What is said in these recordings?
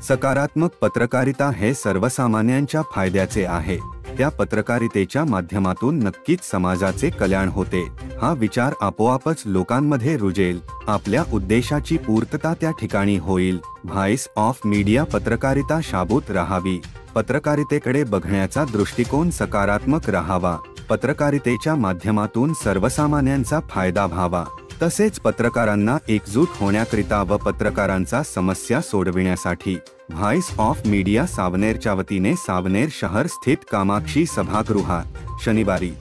सकारात्मक पत्रकारिता हे सर्वसामान्यांच्या फायद्याचे आहे। त्या पत्रकारितेच्या माध्यमातून नक्कीच समाजाचे कल्याण होते। हा विचार आपोआपच लोकांमध्ये रुजेल, आपल्या उद्देशाची पूर्तता त्या ठिकाणी होईल। व्हॉइस ऑफ मीडिया पत्रकारिता शाबूत राहावी। पत्रकारितेकडे बघण्याचा दृष्टिकोन सकारात्मक राहावा। पत्रकारितेच्या माध्यमातून सर्वसामान्यांचा फायदा व्हावा। तसेच पत्रकारांना एकजूट होण्याकरिता व पत्रकारांचा समस्या सोडविण्यासाठी व्हॉइस ऑफ मीडिया सावनेरच्या वतीने सावनेर शहर स्थित कामाक्षी सभागृहात शनिवारी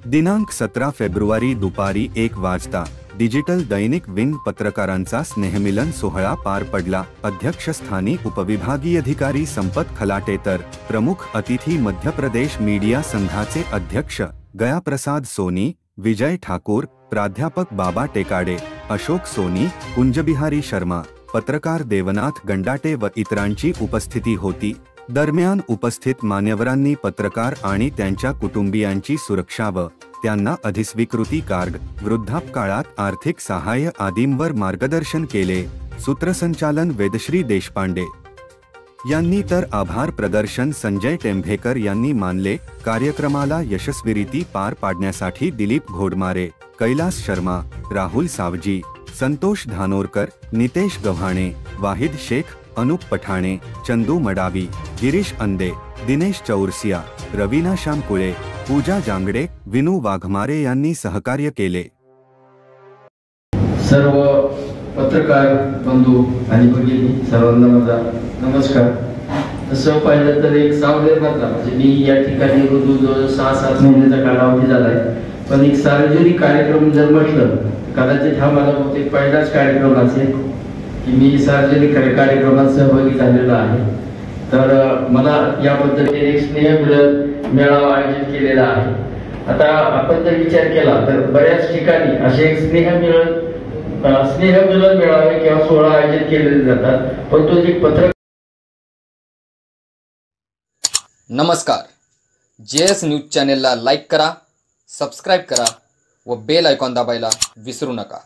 दिनांक 17 फेब्रुवारी दुपारी 1 वाजता डिजिटल दैनिक विंग पत्रकारांचा स्नेहमिलन सोहळा पार पडला। अध्यक्षस्थानी उपविभागीय अधिकारी संपत खलाटे तर प्रमुख अतिथी मध्य प्रदेश मीडिया संघाचे अध्यक्ष गयाप्रसाद सोनी, विजय ठाकूर, प्राध्यापक बाबा टेकाडे, अशोक सोनी, कुंजबिहारी शर्मा, पत्रकार देवनाथ गंडाटे व इतरांची उपस्थिती होती। दरम्यान उपस्थित मान्यवरांनी पत्रकार आणि त्यांच्या कुटुंबियांची सुरक्षा व त्यांना अधिस्वीकृती कार्ड, वृद्धापकाळात आर्थिक सहाय्य आदींवर मार्गदर्शन केले। सूत्रसंचालन वेदश्री देशपांडे यांनी तर आभार प्रदर्शन संजय टेंभेकर यांनी मानले। कार्यक्रमाला यशस्वीरित्या पार पाडण्यासाठी दिलीप घोडमारे, कैलास शर्मा, राहुल सावजी, संतोष धानोरकर, नितेश गव्हाणे, वाहिद शेख, अनुप पठाणे, चंदू मडावी, गिरीश अंदे, दिनेश चौरसिया, रवीना शामकुळे, पूजा जांगडे, विनू वाघमारे यांनी सहकार्य केले। सर्व पत्रकार बंधू आणि भगिनी सर्वांना माझा नमस्कार। तसं पाहिलं तर एक सावनेरमधला म्हणजे मी या ठिकाणी रुजू जो 6-7 महिन्याचा कालावधी झालाय, पण एक सार्वजनिक कार्यक्रम जर म्हटलं कदाचित हा मला बहुतेक पहिलाच कार्यक्रम असेल की मी सार्वजनिक कार्यक्रमात सहभागी झालेलो आहे। तर मला याबद्दल एक स्नेहमिलन मेळावा आयोजित केलेला आहे। आता आपण जर विचार केला तर बऱ्याच ठिकाणी असे एक स्नेहमिलन मेळावे किंवा सोहळा आयोजित केले जातात, पण तो एक पत्रकार। नमस्कार, JS न्यूज चॅनेलला लाईक करा, सबस्क्राइब करा व बेल आयकॉन दाबायला विसरू नका।